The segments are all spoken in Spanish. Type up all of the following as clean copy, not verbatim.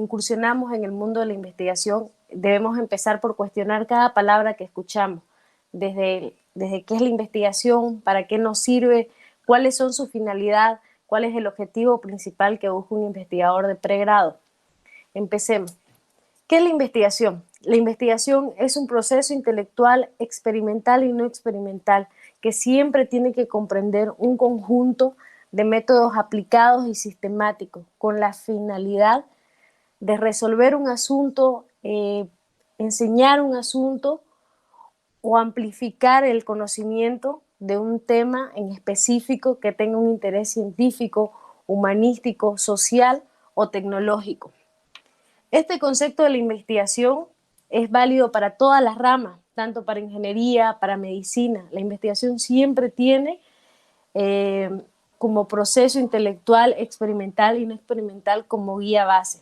incursionamos en el mundo de la investigación, debemos empezar por cuestionar cada palabra que escuchamos, desde qué es la investigación, para qué nos sirve, cuáles son sus finalidades, cuál es el objetivo principal que busca un investigador de pregrado. Empecemos. ¿Qué es la investigación? La investigación es un proceso intelectual experimental y no experimental que siempre tiene que comprender un conjunto de métodos aplicados y sistemáticos con la finalidad de resolver un asunto, enseñar un asunto o amplificar el conocimiento de un tema en específico que tenga un interés científico, humanístico, social o tecnológico. Este concepto de la investigación es válido para todas las ramas, tanto para ingeniería, para medicina. La investigación siempre tiene como proceso intelectual, experimental y no experimental como guía base.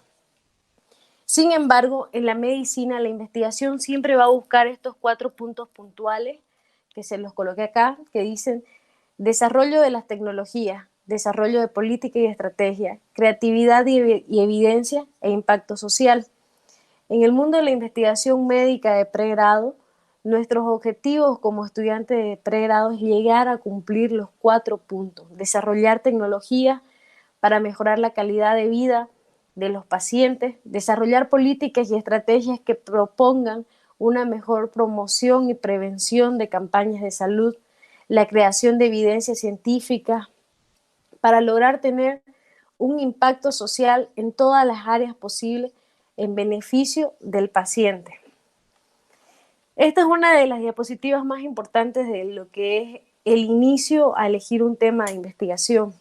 Sin embargo, en la medicina la investigación siempre va a buscar estos 4 puntos puntuales que se los coloqué acá, que dicen desarrollo de las tecnologías, desarrollo de política y estrategia, creatividad y evidencia e impacto social. En el mundo de la investigación médica de pregrado, nuestros objetivos como estudiantes de pregrado es llegar a cumplir los 4 puntos, desarrollar tecnologías para mejorar la calidad de vida de los pacientes, desarrollar políticas y estrategias que propongan una mejor promoción y prevención de campañas de salud, la creación de evidencia científica para lograr tener un impacto social en todas las áreas posibles en beneficio del paciente. Esta es una de las diapositivas más importantes de lo que es el inicio a elegir un tema de investigación.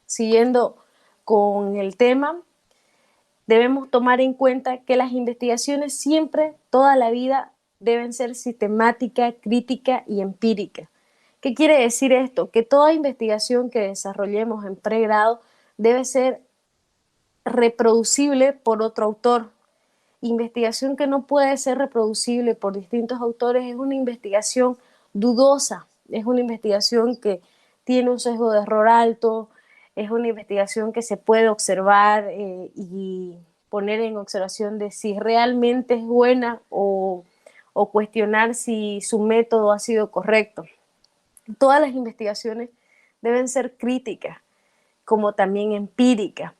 Siguiendo con el tema, debemos tomar en cuenta que las investigaciones siempre, toda la vida, deben ser sistemática, crítica y empírica. ¿Qué quiere decir esto? Que toda investigación que desarrollemos en pregrado debe ser reproducible por otro autor. Investigación que no puede ser reproducible por distintos autores es una investigación dudosa, es una investigación que tiene un sesgo de error alto, es una investigación que se puede observar y poner en observación de si realmente es buena o cuestionar si su método ha sido correcto. Todas las investigaciones deben ser críticas, como también empíricas.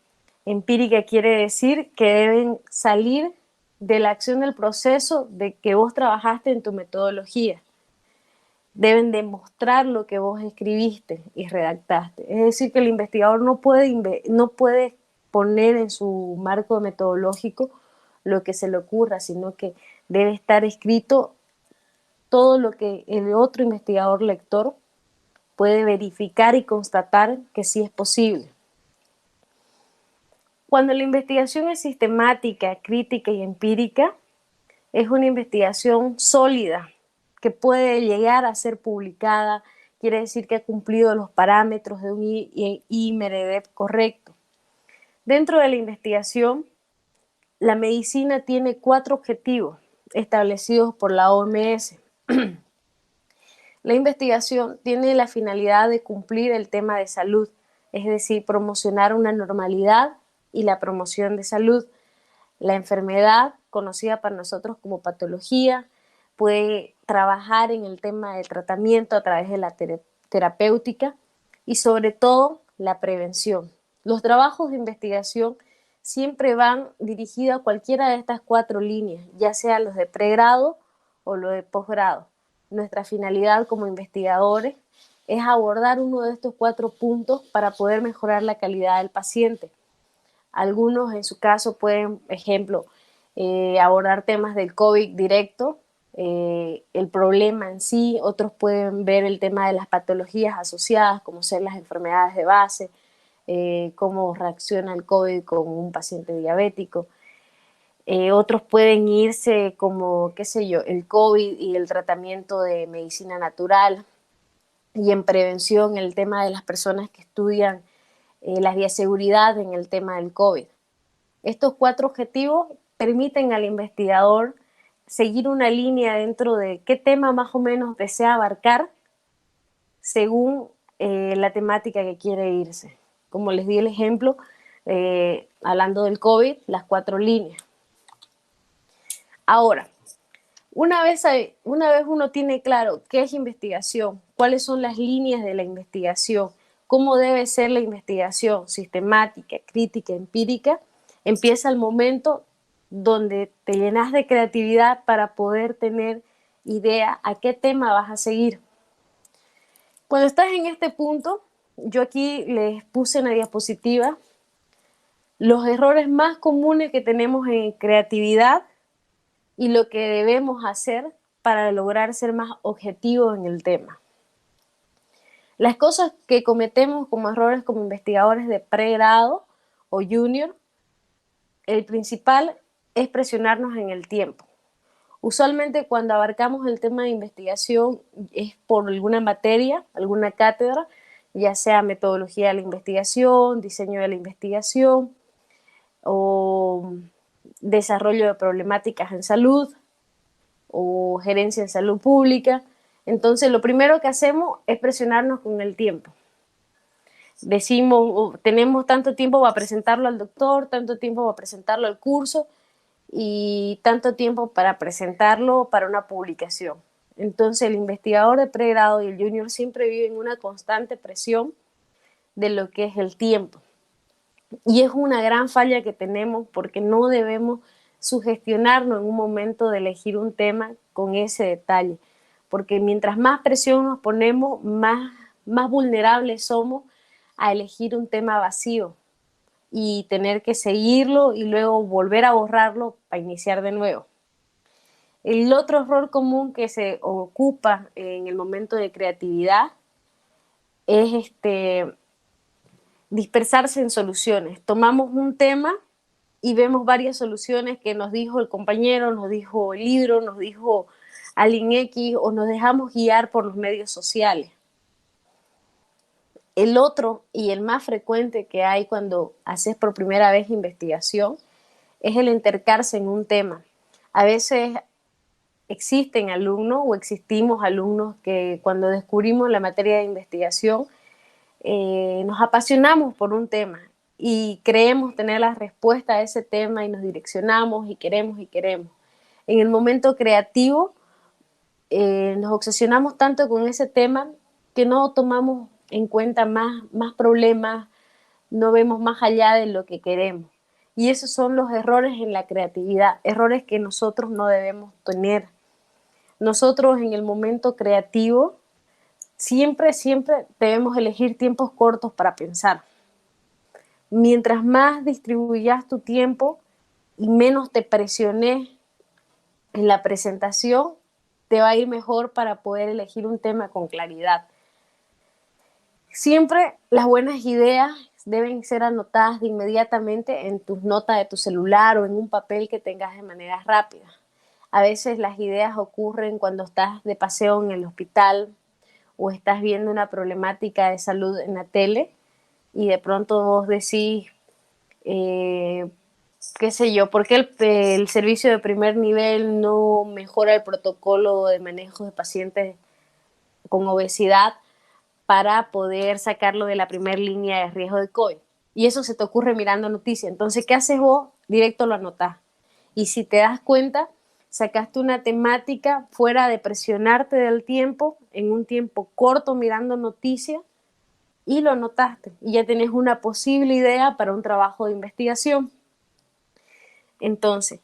Empírica quiere decir que deben salir de la acción del proceso de que vos trabajaste en tu metodología. Deben demostrar lo que vos escribiste y redactaste. Es decir, que el investigador no puede poner en su marco metodológico lo que se le ocurra, sino que debe estar escrito todo lo que el otro investigador lector puede verificar y constatar que sí es posible. Cuando la investigación es sistemática, crítica y empírica, es una investigación sólida que puede llegar a ser publicada, quiere decir que ha cumplido los parámetros de un IMRDEP correcto. Dentro de la investigación, la medicina tiene 4 objetivos establecidos por la OMS. La investigación tiene la finalidad de cumplir el tema de salud, es decir, promocionar una normalidad y la promoción de salud. La enfermedad, conocida para nosotros como patología, puede trabajar en el tema del tratamiento a través de la terapéutica y sobre todo la prevención. Los trabajos de investigación siempre van dirigidos a cualquiera de estas 4 líneas, ya sea los de pregrado o los de posgrado. Nuestra finalidad como investigadores es abordar uno de estos 4 puntos para poder mejorar la calidad del paciente. Algunos en su caso pueden, ejemplo, abordar temas del COVID directo, el problema en sí. Otros pueden ver el tema de las patologías asociadas, como ser las enfermedades de base, cómo reacciona el COVID con un paciente diabético. Otros pueden irse como, qué sé yo, el COVID y el tratamiento de medicina natural, y en prevención el tema de las personas que estudian la bioseguridad en el tema del COVID. Estos 4 objetivos permiten al investigador seguir una línea dentro de qué tema más o menos desea abarcar según la temática que quiere irse. Como les di el ejemplo hablando del COVID, las 4 líneas. Ahora, una vez uno tiene claro qué es investigación, cuáles son las líneas de la investigación, cómo debe ser la investigación sistemática, crítica, empírica, empieza el momento donde te llenas de creatividad para poder tener idea a qué tema vas a seguir. Cuando estás en este punto, yo aquí les puse en la diapositiva los errores más comunes que tenemos en creatividad y lo que debemos hacer para lograr ser más objetivos en el tema. Las cosas que cometemos como errores como investigadores de pregrado o junior, el principal es presionarnos en el tiempo. Usualmente cuando abarcamos el tema de investigación es por alguna materia, alguna cátedra, ya sea metodología de la investigación, diseño de la investigación o desarrollo de problemáticas en salud o gerencia en salud pública. Entonces lo primero que hacemos es presionarnos con el tiempo. Decimos, tenemos tanto tiempo para presentarlo al doctor, tanto tiempo para presentarlo al curso y tanto tiempo para presentarlo para una publicación. Entonces el investigador de pregrado y el junior siempre viven una constante presión de lo que es el tiempo. Y es una gran falla que tenemos porque no debemos sugestionarnos en un momento de elegir un tema con ese detalle. Porque mientras más presión nos ponemos, más vulnerables somos a elegir un tema vacío y tener que seguirlo y luego volver a borrarlo para iniciar de nuevo. El otro error común que se ocupa en el momento de creatividad es dispersarse en soluciones. Tomamos un tema y vemos varias soluciones que nos dijo el compañero, nos dijo el libro, nos dijo alguien X o nos dejamos guiar por los medios sociales. El otro y el más frecuente que hay cuando haces por primera vez investigación es el entercarse en un tema. A veces existen alumnos o existimos alumnos que cuando descubrimos la materia de investigación nos apasionamos por un tema y creemos tener la respuesta a ese tema y nos direccionamos y queremos y queremos. En el momento creativo nos obsesionamos tanto con ese tema que no tomamos en cuenta más problemas, no vemos más allá de lo que queremos. Y esos son los errores en la creatividad, errores que nosotros no debemos tener. Nosotros en el momento creativo siempre debemos elegir tiempos cortos para pensar. Mientras más distribuyas tu tiempo y menos te presiones en la presentación, te va a ir mejor para poder elegir un tema con claridad. Siempre las buenas ideas deben ser anotadas de inmediatamente en tus notas de tu celular o en un papel que tengas de manera rápida. A veces las ideas ocurren cuando estás de paseo en el hospital o estás viendo una problemática de salud en la tele y de pronto vos decís, qué sé yo, ¿por qué el servicio de primer nivel no mejora el protocolo de manejo de pacientes con obesidad para poder sacarlo de la primera línea de riesgo de COVID? Y eso se te ocurre mirando noticias. Entonces, ¿qué haces vos? Directo lo anotás. Y si te das cuenta, sacaste una temática fuera de presionarte del tiempo, en un tiempo corto mirando noticias, y lo anotaste. Y ya tenés una posible idea para un trabajo de investigación. Entonces,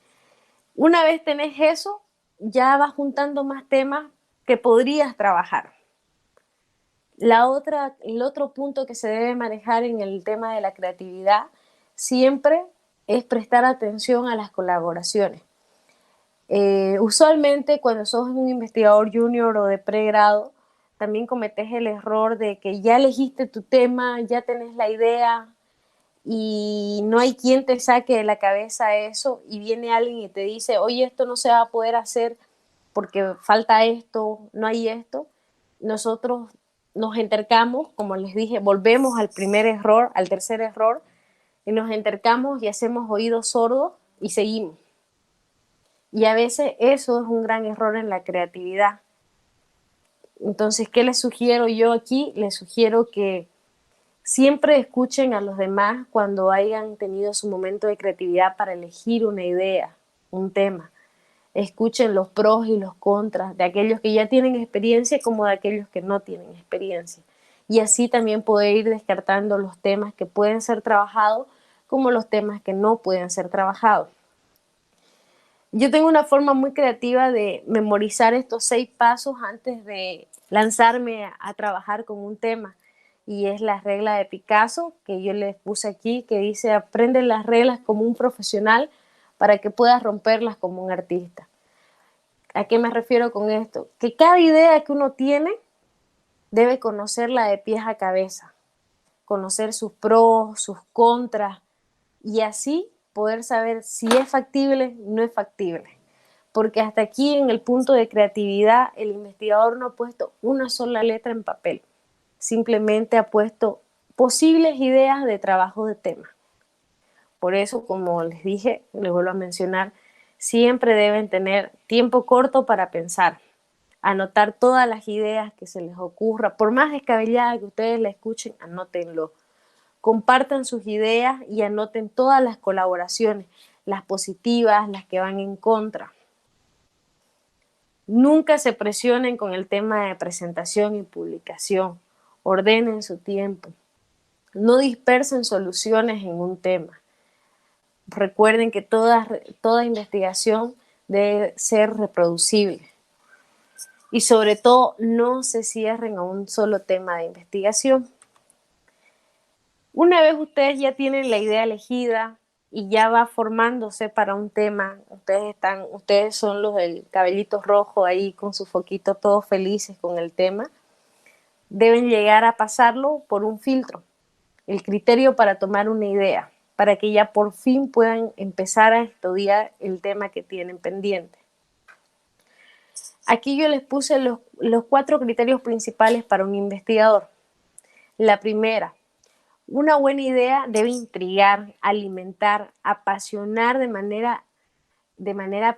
una vez tenés eso, ya vas juntando más temas que podrías trabajar. El otro punto que se debe manejar en el tema de la creatividad siempre es prestar atención a las colaboraciones. Usualmente cuando sos un investigador junior o de pregrado, también cometes el error de que ya elegiste tu tema, ya tenés la idea y no hay quien te saque de la cabeza eso y viene alguien y te dice, oye, esto no se va a poder hacer porque falta esto, no hay esto. Nosotros nos entercamos, como les dije, volvemos al primer error, al tercer error, y nos entercamos y hacemos oídos sordos y seguimos. Y a veces eso es un gran error en la creatividad. Entonces, ¿qué les sugiero yo aquí? Les sugiero que Siempre escuchen a los demás cuando hayan tenido su momento de creatividad para elegir una idea, un tema. Escuchen los pros y los contras de aquellos que ya tienen experiencia como de aquellos que no tienen experiencia. Y así también poder ir descartando los temas que pueden ser trabajados como los temas que no pueden ser trabajados. Yo tengo una forma muy creativa de memorizar estos 6 pasos antes de lanzarme a trabajar con un tema. Y es la regla de Picasso, que yo les puse aquí, que dice, aprende las reglas como un profesional para que puedas romperlas como un artista. ¿A qué me refiero con esto? Que cada idea que uno tiene debe conocerla de pies a cabeza, conocer sus pros, sus contras, y así poder saber si es factible o no es factible. Porque hasta aquí en el punto de creatividad el investigador no ha puesto una sola letra en papel, simplemente ha puesto posibles ideas de trabajo de tema. Por eso, como les dije, les vuelvo a mencionar, siempre deben tener tiempo corto para pensar, anotar todas las ideas que se les ocurra, por más descabellada que ustedes la escuchen, anótenlo. Compartan sus ideas y anoten todas las colaboraciones, las positivas, las que van en contra. Nunca se presionen con el tema de presentación y publicación. Ordenen su tiempo. No dispersen soluciones en un tema. Recuerden que toda investigación debe ser reproducible. Y sobre todo, no se cierren a un solo tema de investigación. Una vez ustedes ya tienen la idea elegida y ya va formándose para un tema, ustedes son los del cabellito rojo ahí con su foquito todos felices con el tema, deben llegar a pasarlo por un filtro, el criterio para tomar una idea, para que ya por fin puedan empezar a estudiar el tema que tienen pendiente. Aquí yo les puse los 4 criterios principales para un investigador. La primera, una buena idea debe intrigar, alimentar, apasionar de manera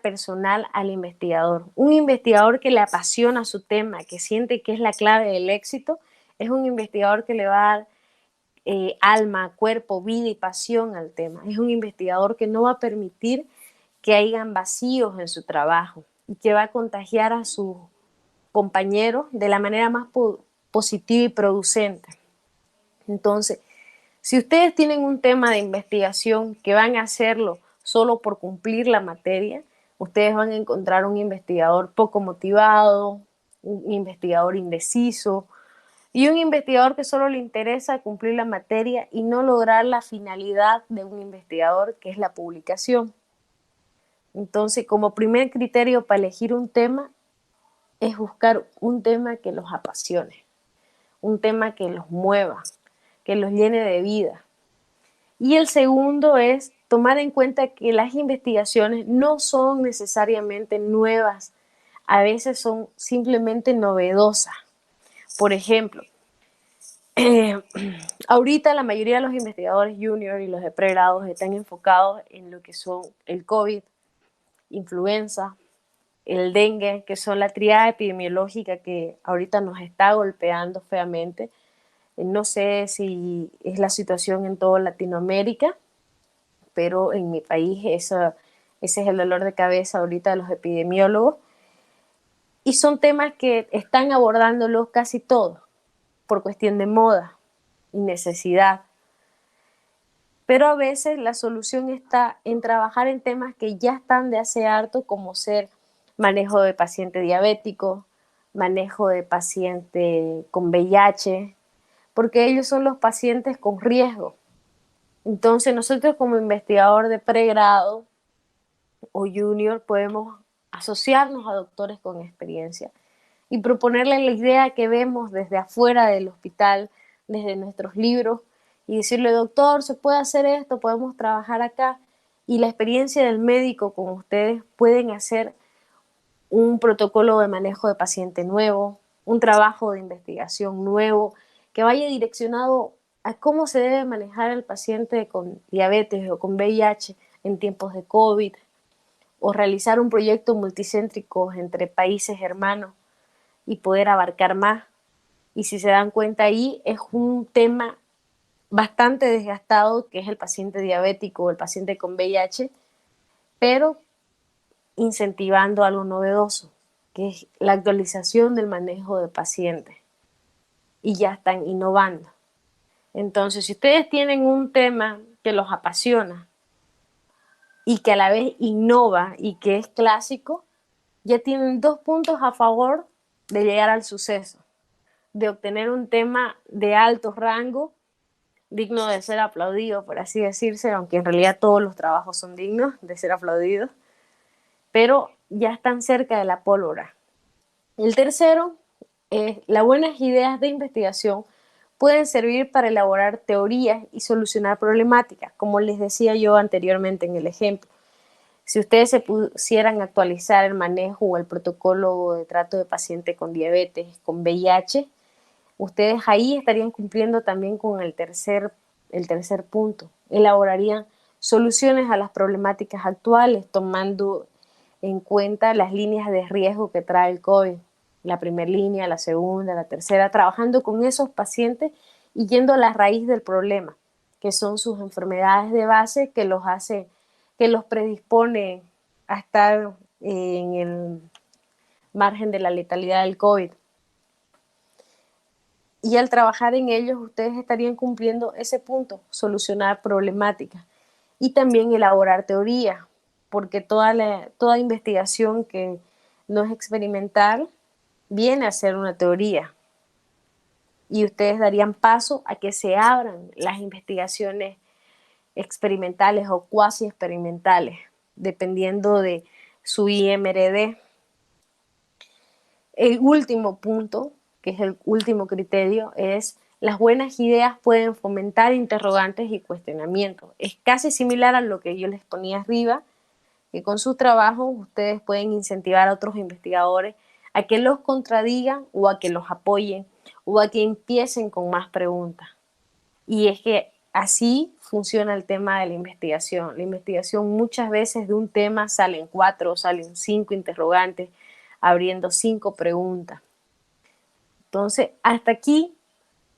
personal al investigador. Un investigador que le apasiona su tema, que siente que es la clave del éxito, es un investigador que le va a dar alma, cuerpo, vida y pasión al tema. Es un investigador que no va a permitir que hayan vacíos en su trabajo y que va a contagiar a sus compañeros de la manera más positiva y producente. Entonces, si ustedes tienen un tema de investigación que van a hacerlo solo por cumplir la materia, ustedes van a encontrar un investigador poco motivado, un investigador indeciso y un investigador que solo le interesa cumplir la materia y no lograr la finalidad de un investigador, que es la publicación. Entonces, como primer criterio para elegir un tema es buscar un tema que los apasione, un tema que los mueva, que los llene de vida. Y el segundo es tomar en cuenta que las investigaciones no son necesariamente nuevas, a veces son simplemente novedosas. Por ejemplo, ahorita la mayoría de los investigadores junior y los de pregrados están enfocados en lo que son el COVID, influenza, el dengue, que son la triada epidemiológica que ahorita nos está golpeando feamente. No sé si es la situación en toda Latinoamérica, pero en mi país ese es el dolor de cabeza ahorita de los epidemiólogos. Y son temas que están abordándolos casi todos, por cuestión de moda y necesidad. Pero a veces la solución está en trabajar en temas que ya están de hace harto, como ser manejo de paciente diabético, manejo de paciente con VIH, porque ellos son los pacientes con riesgo. Entonces nosotros como investigador de pregrado o junior podemos asociarnos a doctores con experiencia y proponerle la idea que vemos desde afuera del hospital, desde nuestros libros, y decirle, doctor, se puede hacer esto, podemos trabajar acá, y la experiencia del médico con ustedes pueden hacer un protocolo de manejo de paciente nuevo, un trabajo de investigación nuevo, que vaya direccionado a cómo se debe manejar el paciente con diabetes o con VIH en tiempos de COVID, o realizar un proyecto multicéntrico entre países hermanos y poder abarcar más. Y si se dan cuenta ahí, es un tema bastante desgastado, que es el paciente diabético o el paciente con VIH, pero incentivando algo novedoso, que es la actualización del manejo de pacientes. Y ya están innovando. Entonces, si ustedes tienen un tema que los apasiona y que a la vez innova y que es clásico, ya tienen 2 puntos a favor de llegar al suceso, de obtener un tema de alto rango, digno de ser aplaudido, por así decirse, aunque en realidad todos los trabajos son dignos de ser aplaudidos, pero ya están cerca de la pólvora. El tercero es las buenas ideas de investigación pueden servir para elaborar teorías y solucionar problemáticas, como les decía yo anteriormente en el ejemplo. Si ustedes se pusieran a actualizar el manejo o el protocolo de trato de paciente con diabetes, con VIH, ustedes ahí estarían cumpliendo también con el tercer punto. Elaborarían soluciones a las problemáticas actuales, tomando en cuenta las líneas de riesgo que trae el COVID, la primera línea, la segunda, la tercera, trabajando con esos pacientes y yendo a la raíz del problema, que son sus enfermedades de base que los predispone a estar en el margen de la letalidad del COVID. Y al trabajar en ellos, ustedes estarían cumpliendo ese punto, solucionar problemáticas y también elaborar teorías, porque toda investigación que no es experimental viene a ser una teoría. Y ustedes darían paso a que se abran las investigaciones experimentales o cuasi experimentales, dependiendo de su IMRD. El último punto, que es el último criterio, es las buenas ideas pueden fomentar interrogantes y cuestionamientos. Es casi similar a lo que yo les ponía arriba, que con sus trabajos ustedes pueden incentivar a otros investigadores a que los contradigan o a que los apoyen o a que empiecen con más preguntas. Y es que así funciona el tema de la investigación. La investigación muchas veces de un tema salen 4, salen 5 interrogantes, abriendo 5 preguntas. Entonces, hasta aquí,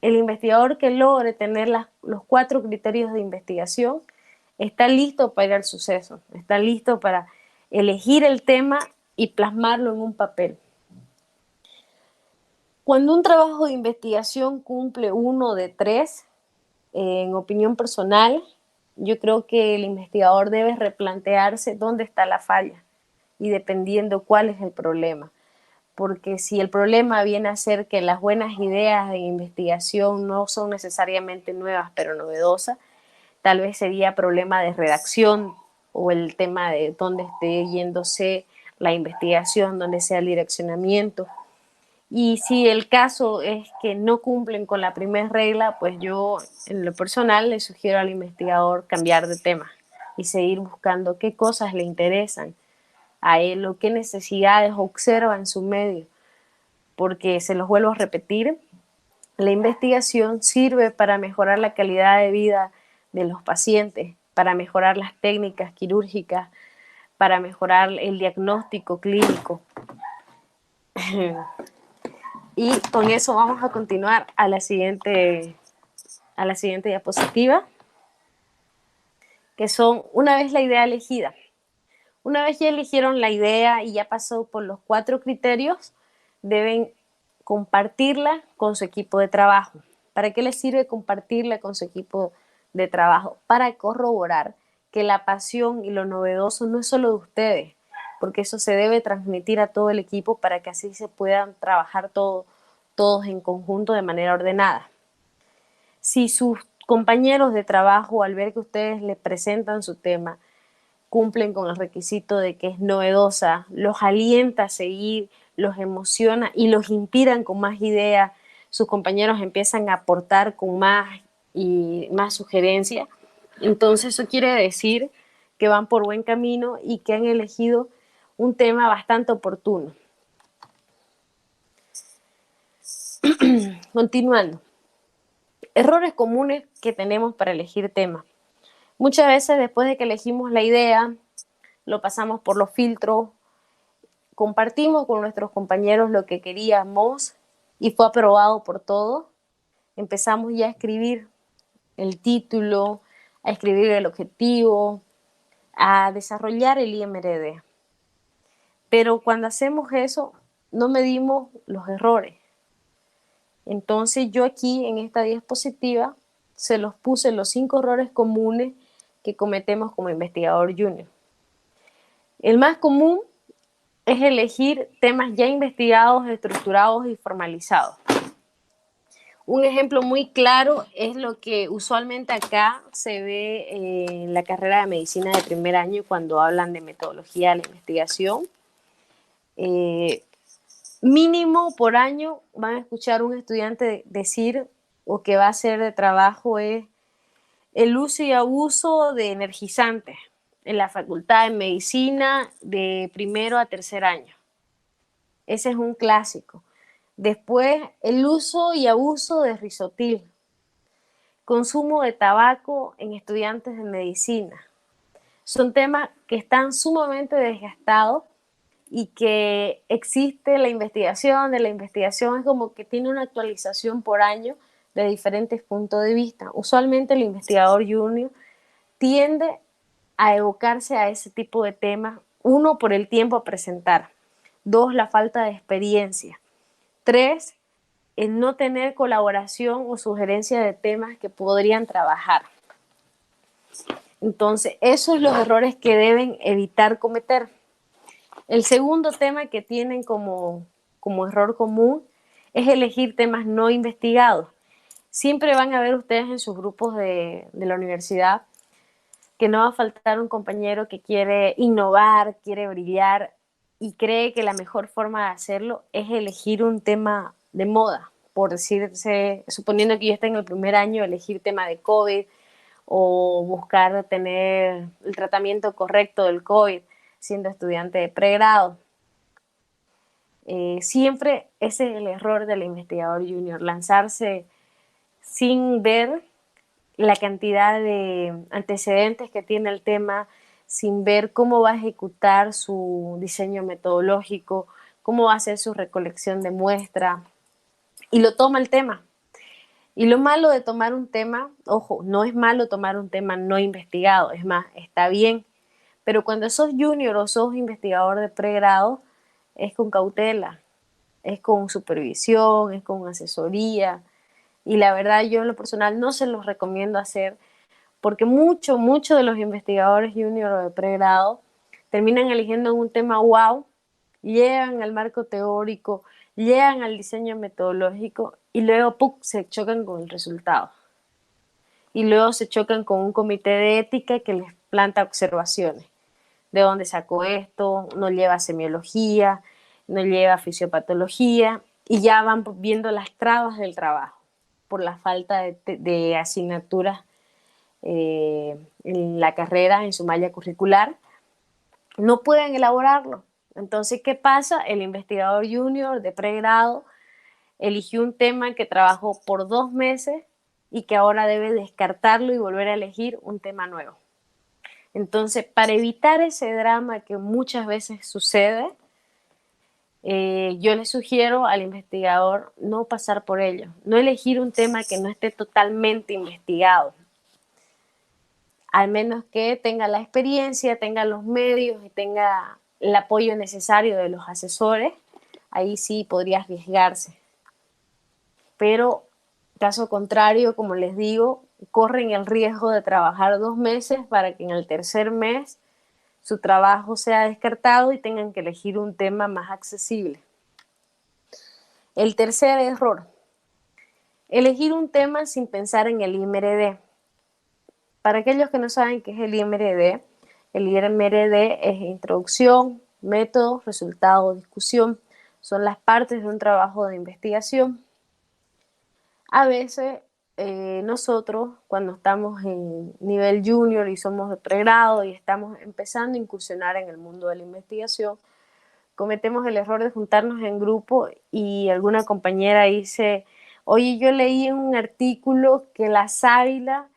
el investigador que logre tener los 4 criterios de investigación está listo para ir al suceso, está listo para elegir el tema y plasmarlo en un papel. Cuando un trabajo de investigación cumple 1 de 3, en opinión personal, yo creo que el investigador debe replantearse dónde está la falla y dependiendo cuál es el problema. Porque si el problema viene a ser que las buenas ideas de investigación no son necesariamente nuevas, pero novedosas, tal vez sería problema de redacción o el tema de dónde esté yéndose la investigación, dónde sea el direccionamiento. Y si el caso es que no cumplen con la primera regla, pues yo en lo personal le sugiero al investigador cambiar de tema y seguir buscando qué cosas le interesan a él o qué necesidades observa en su medio. Porque se los vuelvo a repetir, la investigación sirve para mejorar la calidad de vida de los pacientes, para mejorar las técnicas quirúrgicas, para mejorar el diagnóstico clínico. Y con eso vamos a continuar a la siguiente diapositiva, que son una vez la idea elegida. Una vez ya eligieron la idea y ya pasó por los 4 criterios, deben compartirla con su equipo de trabajo. ¿Para qué les sirve compartirla con su equipo de trabajo? Para corroborar que la pasión y lo novedoso no es solo de ustedes, porque eso se debe transmitir a todo el equipo para que así se puedan trabajar todos en conjunto de manera ordenada. Si sus compañeros de trabajo, al ver que ustedes les presentan su tema, cumplen con el requisito de que es novedosa, los alienta a seguir, los emociona y los inspiran con más ideas, sus compañeros empiezan a aportar con más y más sugerencias. Entonces eso quiere decir que van por buen camino y que han elegido un tema bastante oportuno. Continuando. Errores comunes que tenemos para elegir temas. Muchas veces después de que elegimos la idea, lo pasamos por los filtros, compartimos con nuestros compañeros lo que queríamos y fue aprobado por todos. Empezamos ya a escribir el título, a escribir el objetivo, a desarrollar el IMRD. Pero cuando hacemos eso, no medimos los errores. Entonces yo aquí en esta diapositiva se los puse los 5 errores comunes que cometemos como investigador junior. El más común es elegir temas ya investigados, estructurados y formalizados. Un ejemplo muy claro es lo que usualmente acá se ve en la carrera de medicina de primer año cuando hablan de metodología de la investigación. Mínimo por año van a escuchar un estudiante decir o que va a hacer de trabajo es el uso y abuso de energizantes en la facultad de medicina de primero a tercer año. Ese es un clásico. Después, el uso y abuso de risotil. Consumo de tabaco en estudiantes de medicina. Son temas que están sumamente desgastados y que existe la investigación es como que tiene una actualización por año de diferentes puntos de vista. Usualmente el investigador junior tiende a evocarse a ese tipo de temas, uno, por el tiempo a presentar, dos, la falta de experiencia, tres, el no tener colaboración o sugerencia de temas que podrían trabajar. Entonces, esos son los errores que deben evitar cometer. El segundo tema que tienen como error común es elegir temas no investigados. Siempre van a ver ustedes en sus grupos de la universidad que no va a faltar un compañero que quiere innovar, quiere brillar y cree que la mejor forma de hacerlo es elegir un tema de moda, por decirse, suponiendo que yo esté en el primer año, elegir tema de COVID o buscar tener el tratamiento correcto del COVID siendo estudiante de pregrado. Siempre ese es el error del investigador junior, lanzarse sin ver la cantidad de antecedentes que tiene el tema, sin ver cómo va a ejecutar su diseño metodológico, cómo va a hacer su recolección de muestra, y lo toma el tema. Y lo malo de tomar un tema, ojo, no es malo tomar un tema no investigado, es más, está bien, pero cuando sos junior o sos investigador de pregrado, es con cautela, es con supervisión, es con asesoría, y la verdad yo en lo personal no se los recomiendo hacer porque mucho de los investigadores junior o de pregrado terminan eligiendo un tema wow, llegan al marco teórico, llegan al diseño metodológico y luego ¡pum!, se chocan con el resultado. Y luego se chocan con un comité de ética que les planta observaciones. ¿De dónde sacó esto? No lleva semiología, no lleva fisiopatología y ya van viendo las trabas del trabajo por la falta de asignaturas en la carrera, en su malla curricular, no pueden elaborarlo. Entonces, ¿qué pasa? El investigador junior de pregrado eligió un tema que trabajó por 2 meses y que ahora debe descartarlo y volver a elegir un tema nuevo. Entonces, para evitar ese drama que muchas veces sucede, yo le sugiero al investigador no pasar por ello, no elegir un tema que no esté totalmente investigado, al menos que tenga la experiencia, tenga los medios y tenga el apoyo necesario de los asesores, ahí sí podría arriesgarse. Pero caso contrario, como les digo, corren el riesgo de trabajar 2 meses para que en el tercer mes su trabajo sea descartado y tengan que elegir un tema más accesible. El tercer error, elegir un tema sin pensar en el IMRD. Para aquellos que no saben qué es el IMRD es introducción, método, resultado, discusión. Son las partes de un trabajo de investigación. A veces nosotros, cuando estamos en nivel junior y somos de pregrado y estamos empezando a incursionar en el mundo de la investigación, cometemos el error de juntarnos en grupo y alguna compañera dice, oye, yo leí en un artículo que la sábila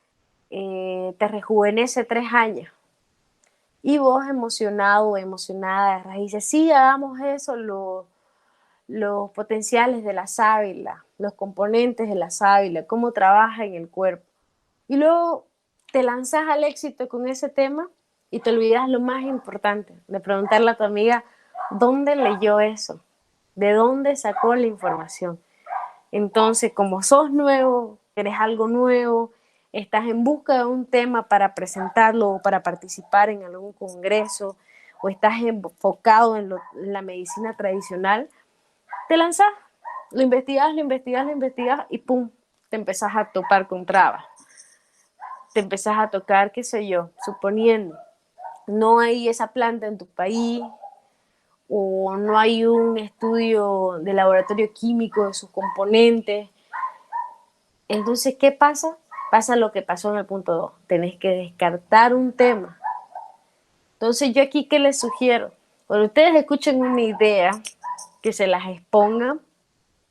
te rejuvenece 3 años. Y vos emocionado o emocionada dices, sí, hagamos eso, los potenciales de la sábila, los componentes de la sábila, cómo trabaja en el cuerpo. Y luego te lanzas al éxito con ese tema y te olvidas lo más importante, de preguntarle a tu amiga, ¿dónde leyó eso? ¿De dónde sacó la información? Entonces, como sos nuevo, eres algo nuevo, estás en busca de un tema para presentarlo o para participar en algún congreso, o estás enfocado en la medicina tradicional, te lanzas, lo investigas y pum, te empezás a topar con trabas. Te empezás a tocar, qué sé yo, suponiendo, no hay esa planta en tu país o no hay un estudio de laboratorio químico de sus componentes. Entonces, ¿qué pasa? Pasa lo que pasó en el punto 2. Tenés que descartar un tema. Entonces, yo aquí, ¿qué les sugiero? Cuando ustedes escuchen una idea, que se las expongan,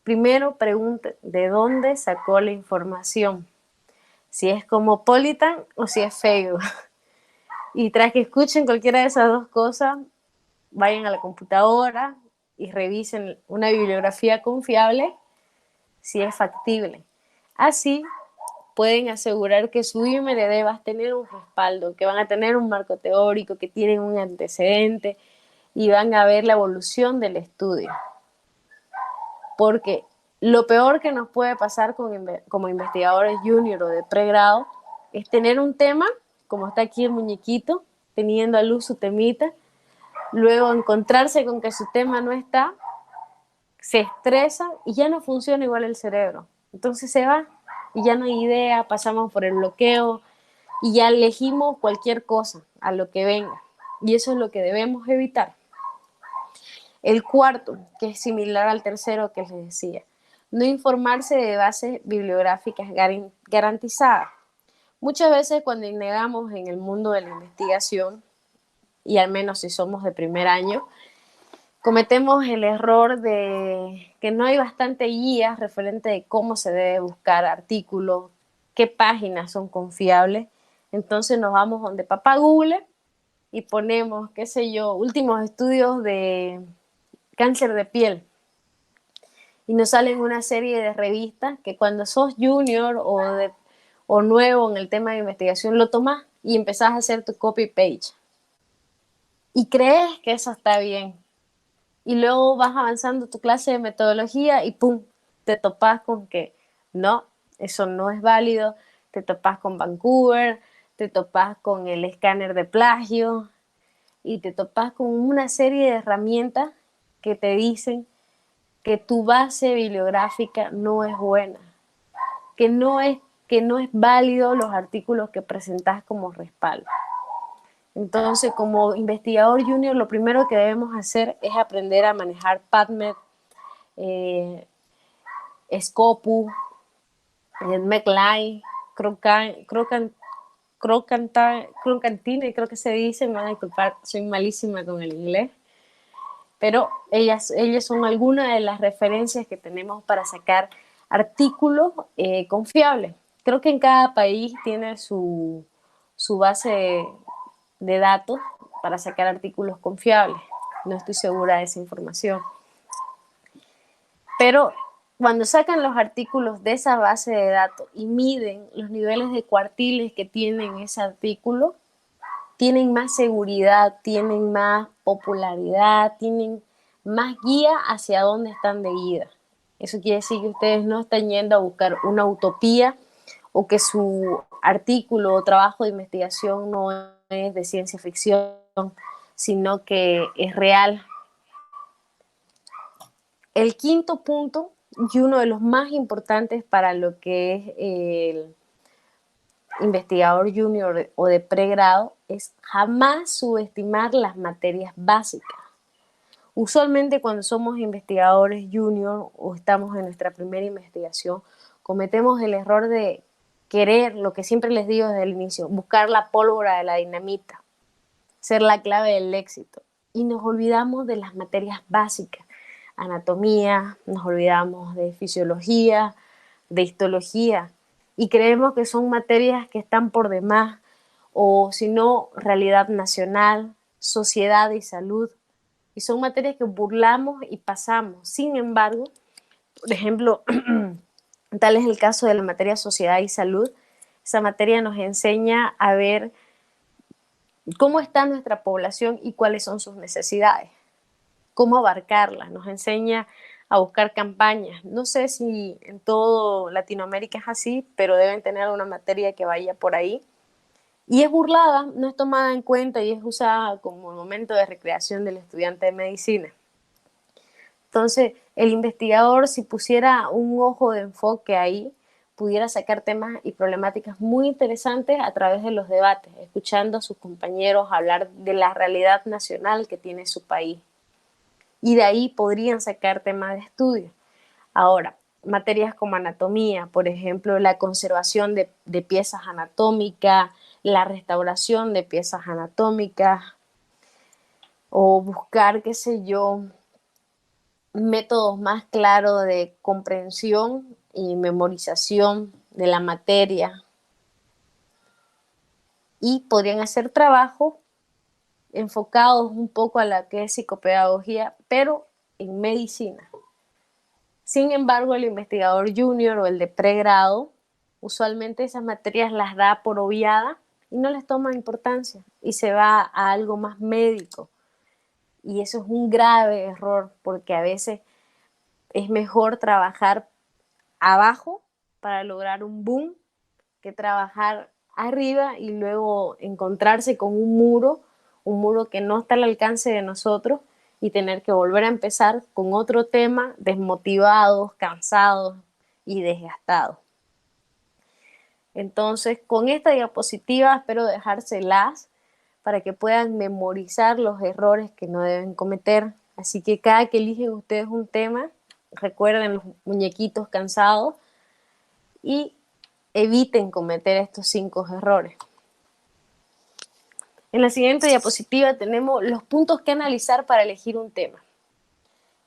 primero pregunten de dónde sacó la información. Si es Cosmopolitan o si es Facebook. Y tras que escuchen cualquiera de esas dos cosas, vayan a la computadora y revisen una bibliografía confiable si es factible. Así pueden asegurar que su IMRD va a tener un respaldo, que van a tener un marco teórico, que tienen un antecedente y van a ver la evolución del estudio. Porque lo peor que nos puede pasar como investigadores junior o de pregrado es tener un tema, como está aquí el muñequito, teniendo a luz su temita, luego encontrarse con que su tema no está, se estresa y ya no funciona igual el cerebro. Entonces se va y ya no hay idea, pasamos por el bloqueo y ya elegimos cualquier cosa a lo que venga. Y eso es lo que debemos evitar. El cuarto, que es similar al tercero que les decía, no informarse de bases bibliográficas garantizadas. Muchas veces cuando innegamos en el mundo de la investigación, y al menos si somos de primer año, cometemos el error de que no hay bastante guías referente de cómo se debe buscar artículos, qué páginas son confiables. Entonces nos vamos donde papá Google y ponemos, qué sé yo, últimos estudios de cáncer de piel. Y nos salen una serie de revistas que cuando sos junior o nuevo en el tema de investigación, lo tomás y empezás a hacer tu copy-page. Y crees que eso está bien. Y luego vas avanzando tu clase de metodología y pum, te topas con que no, eso no es válido, te topas con Vancouver, te topas con el escáner de plagio y te topas con una serie de herramientas que te dicen que tu base bibliográfica no es buena, que no es válido los artículos que presentas como respaldo. Entonces, como investigador junior, lo primero que debemos hacer es aprender a manejar PubMed, Scopus, MECLAI, Crocantine, creo que se dice, me van a disculpar, soy malísima con el inglés, pero ellas son algunas de las referencias que tenemos para sacar artículos confiables. Creo que en cada país tiene su base de datos para sacar artículos confiables. No estoy segura de esa información. Pero cuando sacan los artículos de esa base de datos y miden los niveles de cuartiles que tienen ese artículo, tienen más seguridad, tienen más popularidad, tienen más guía hacia dónde están de ida. Eso quiere decir que ustedes no están yendo a buscar una utopía o que su artículo o trabajo de investigación no es de ciencia ficción, sino que es real. El quinto punto, y uno de los más importantes para lo que es el investigador junior o de pregrado, es jamás subestimar las materias básicas. Usualmente cuando somos investigadores junior o estamos en nuestra primera investigación, cometemos el error de querer, lo que siempre les digo desde el inicio, buscar la pólvora de la dinamita, ser la clave del éxito. Y nos olvidamos de las materias básicas, anatomía, nos olvidamos de fisiología, de histología, y creemos que son materias que están por demás, o si no, realidad nacional, sociedad y salud, y son materias que burlamos y pasamos. Sin embargo, por ejemplo, tal es el caso de la materia sociedad y salud, Esa materia nos enseña a ver cómo está nuestra población y cuáles son sus necesidades, cómo abarcarlas, nos enseña a buscar campañas. No sé si en todo Latinoamérica es así, pero deben tener una materia que vaya por ahí. Y es burlada, no es tomada en cuenta y es usada como el momento de recreación del estudiante de medicina. Entonces, el investigador, si pusiera un ojo de enfoque ahí, pudiera sacar temas y problemáticas muy interesantes a través de los debates, escuchando a sus compañeros hablar de la realidad nacional que tiene su país. Y de ahí podrían sacar temas de estudio. Ahora, materias como anatomía, por ejemplo, la conservación de piezas anatómicas, la restauración de piezas anatómicas, o buscar, qué sé yo, métodos más claros de comprensión y memorización de la materia. Y podrían hacer trabajos enfocados un poco a la que es psicopedagogía, pero en medicina. Sin embargo, el investigador junior o el de pregrado, usualmente esas materias las da por obviada y no les toma importancia y se va a algo más médico. Y eso es un grave error porque a veces es mejor trabajar abajo para lograr un boom que trabajar arriba y luego encontrarse con un muro que no está al alcance de nosotros y tener que volver a empezar con otro tema, desmotivados, cansados y desgastados. Entonces, con esta diapositiva espero dejárselas para que puedan memorizar los errores que no deben cometer. Así que cada que eligen ustedes un tema, recuerden los muñequitos cansados y eviten cometer estos 5 errores. En la siguiente diapositiva tenemos los puntos que analizar para elegir un tema.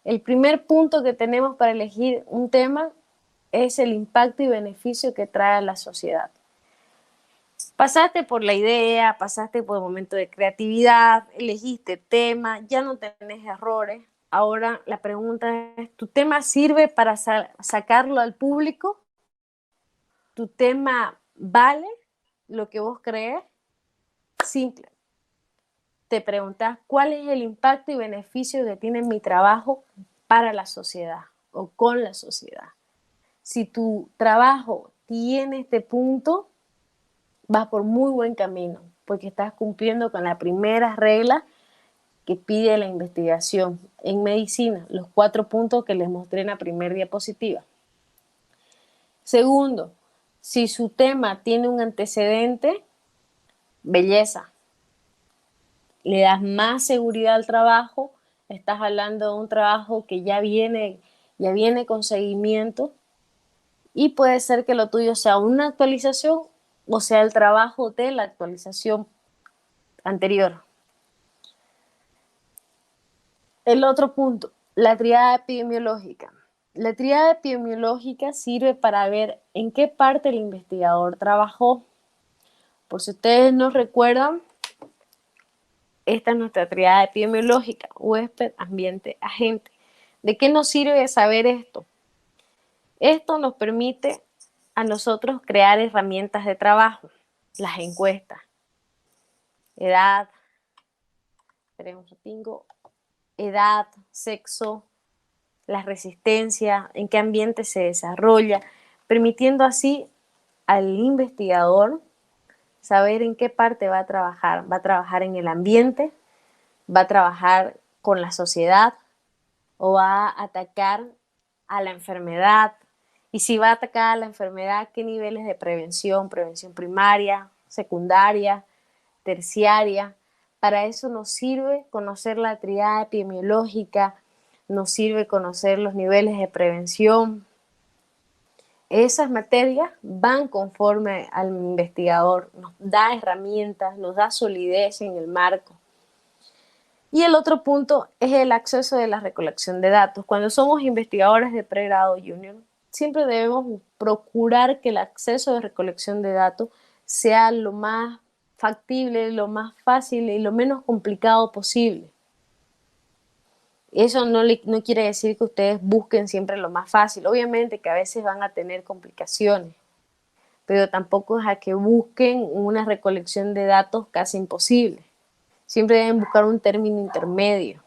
El primer punto que tenemos para elegir un tema es el impacto y beneficio que trae a la sociedad. Pasaste por la idea, pasaste por el momento de creatividad, elegiste tema, ya no tenés errores. Ahora la pregunta es, ¿tu tema sirve para sacarlo al público? ¿Tu tema vale lo que vos crees? Simple. Te preguntas cuál es el impacto y beneficio que tiene mi trabajo para la sociedad o con la sociedad. Si tu trabajo tiene este punto, vas por muy buen camino, porque estás cumpliendo con la primera regla que pide la investigación en medicina, los 4 puntos que les mostré en la primera diapositiva. Segundo, si su tema tiene un antecedente, belleza, le das más seguridad al trabajo, estás hablando de un trabajo que ya viene con seguimiento y puede ser que lo tuyo sea una actualización o sea el trabajo de la actualización anterior. El otro punto, la triada epidemiológica. La triada epidemiológica sirve para ver en qué parte el investigador trabajó. Por si ustedes no recuerdan, esta es nuestra triada epidemiológica, huésped, ambiente, agente. ¿De qué nos sirve saber esto? Esto nos permite a nosotros crear herramientas de trabajo, las encuestas, edad, edad, sexo, la resistencia, en qué ambiente se desarrolla, permitiendo así al investigador saber en qué parte va a trabajar. Va a trabajar en el ambiente, va a trabajar con la sociedad o va a atacar a la enfermedad. Y si va a atacar a la enfermedad, ¿qué niveles de prevención? Prevención primaria, secundaria, terciaria. Para eso nos sirve conocer la triada epidemiológica, nos sirve conocer los niveles de prevención. Esas materias van conforme al investigador, nos da herramientas, nos da solidez en el marco. Y el otro punto es el acceso de la recolección de datos. Cuando somos investigadores de pregrado junior, siempre debemos procurar que el acceso de recolección de datos sea lo más factible, lo más fácil y lo menos complicado posible. Eso no quiere decir que ustedes busquen siempre lo más fácil. Obviamente que a veces van a tener complicaciones, pero tampoco es a que busquen una recolección de datos casi imposible. Siempre deben buscar un término intermedio.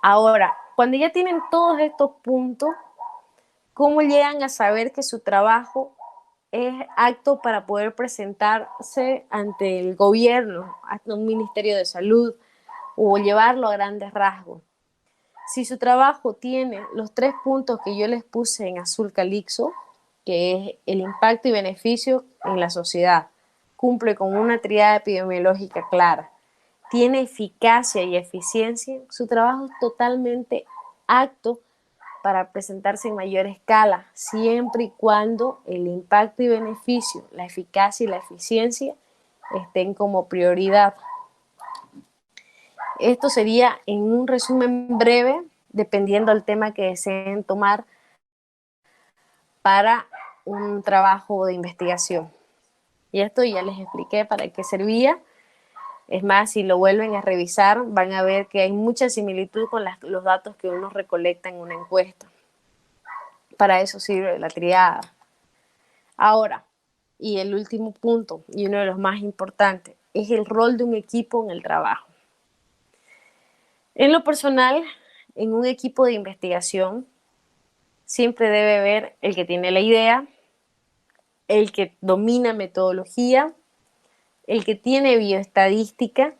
Ahora, cuando ya tienen todos estos puntos, ¿cómo llegan a saber que su trabajo es apto para poder presentarse ante el gobierno, ante un ministerio de salud o llevarlo a grandes rasgos? Si su trabajo tiene los 3 puntos que yo les puse en azul calixo, que es el impacto y beneficio en la sociedad, cumple con una triada epidemiológica clara, tiene eficacia y eficiencia, su trabajo es totalmente apto para presentarse en mayor escala, siempre y cuando el impacto y beneficio, la eficacia y la eficiencia estén como prioridad. Esto sería en un resumen breve, dependiendo del tema que deseen tomar para un trabajo de investigación. Y esto ya les expliqué para qué servía. Es más, si lo vuelven a revisar, van a ver que hay mucha similitud con los datos que uno recolecta en una encuesta. Para eso sirve la triada. Ahora, y el último punto, y uno de los más importantes, es el rol de un equipo en el trabajo. En lo personal, en un equipo de investigación, siempre debe haber el que tiene la idea, el que domina metodología, el que tiene bioestadística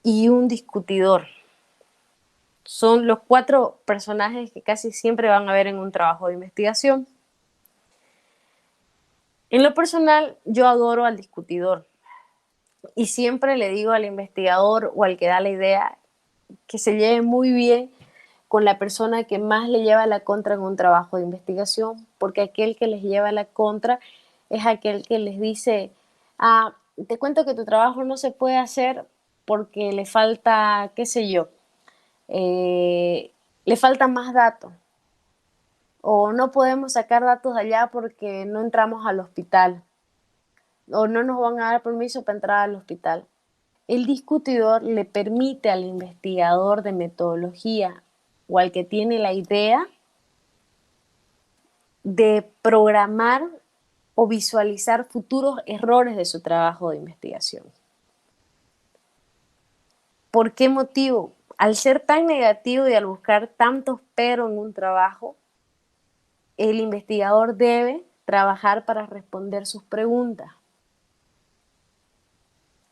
y un discutidor. Son los 4 personajes que casi siempre van a haber en un trabajo de investigación. En lo personal, yo adoro al discutidor y siempre le digo al investigador o al que da la idea que se lleve muy bien con la persona que más le lleva la contra en un trabajo de investigación, porque aquel que les lleva la contra es aquel que les dice, te cuento que tu trabajo no se puede hacer porque le falta, qué sé yo, le faltan más datos, o no podemos sacar datos de allá porque no entramos al hospital, o no nos van a dar permiso para entrar al hospital. El discutidor le permite al investigador de metodología o al que tiene la idea de programar o visualizar futuros errores de su trabajo de investigación. ¿Por qué motivo? Al ser tan negativo y al buscar tantos pero en un trabajo, el investigador debe trabajar para responder sus preguntas.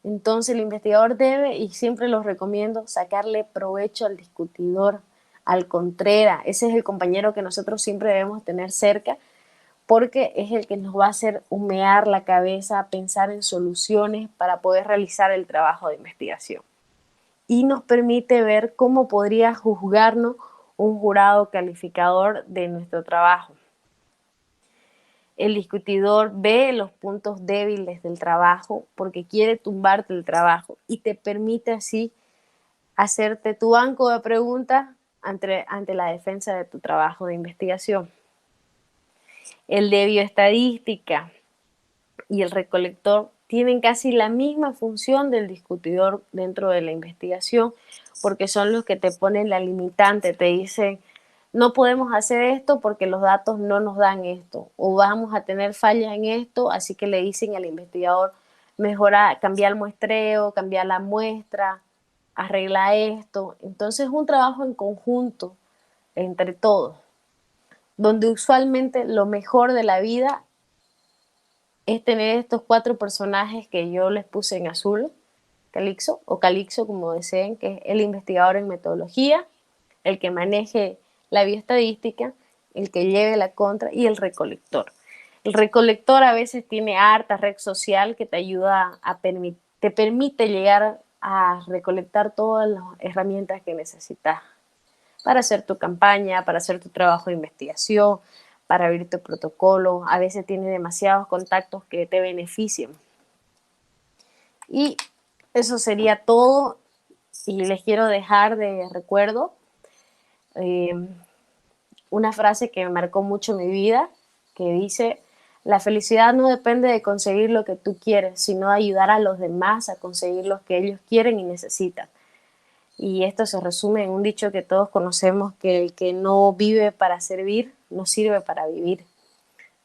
Entonces el investigador debe, y siempre los recomiendo, sacarle provecho al discutidor, al contrera. Ese es el compañero que nosotros siempre debemos tener cerca, porque es el que nos va a hacer humear la cabeza, pensar en soluciones para poder realizar el trabajo de investigación. Y nos permite ver cómo podría juzgarnos un jurado calificador de nuestro trabajo. El discutidor ve los puntos débiles del trabajo porque quiere tumbarte el trabajo y te permite así hacerte tu banco de preguntas ante la defensa de tu trabajo de investigación. El de bioestadística y el recolector tienen casi la misma función del discutidor dentro de la investigación, porque son los que te ponen la limitante, te dicen, no podemos hacer esto porque los datos no nos dan esto, o vamos a tener fallas en esto, así que le dicen al investigador, mejora, cambiar el muestreo, cambiar la muestra, arregla esto. Entonces es un trabajo en conjunto entre todos, donde usualmente lo mejor de la vida es tener estos 4 personajes que yo les puse en azul, calixo o calixo como deseen, que es el investigador en metodología, el que maneje la bioestadística, el que lleve la contra y el recolector. El recolector a veces tiene harta red social que te ayuda te permite llegar a recolectar todas las herramientas que necesitas para hacer tu campaña, para hacer tu trabajo de investigación, para abrir tu protocolo. A veces tiene demasiados contactos que te benefician. Y eso sería todo. Y les quiero dejar de recuerdo una frase que me marcó mucho mi vida, que dice, la felicidad no depende de conseguir lo que tú quieres, sino de ayudar a los demás a conseguir lo que ellos quieren y necesitan. Y esto se resume en un dicho que todos conocemos, que el que no vive para servir, no sirve para vivir.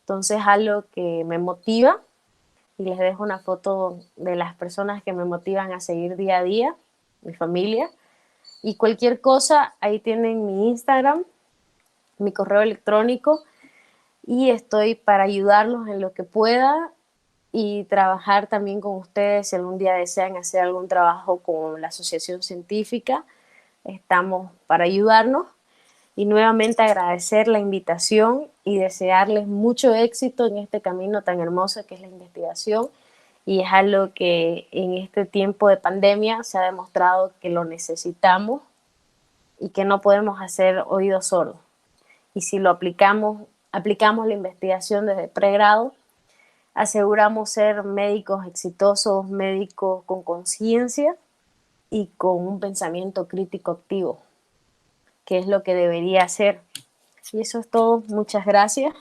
Entonces algo que me motiva, y les dejo una foto de las personas que me motivan a seguir día a día, mi familia. Y cualquier cosa, ahí tienen mi Instagram, mi correo electrónico, y estoy para ayudarlos en lo que pueda y trabajar también con ustedes si algún día desean hacer algún trabajo con la asociación científica. Estamos para ayudarnos, y nuevamente agradecer la invitación y desearles mucho éxito en este camino tan hermoso que es la investigación, y es algo que en este tiempo de pandemia se ha demostrado que lo necesitamos y que no podemos hacer oídos sordos. Y si lo aplicamos la investigación desde pregrado, aseguramos ser médicos exitosos, médicos con conciencia y con un pensamiento crítico activo, que es lo que debería ser. Y eso es todo. Muchas gracias.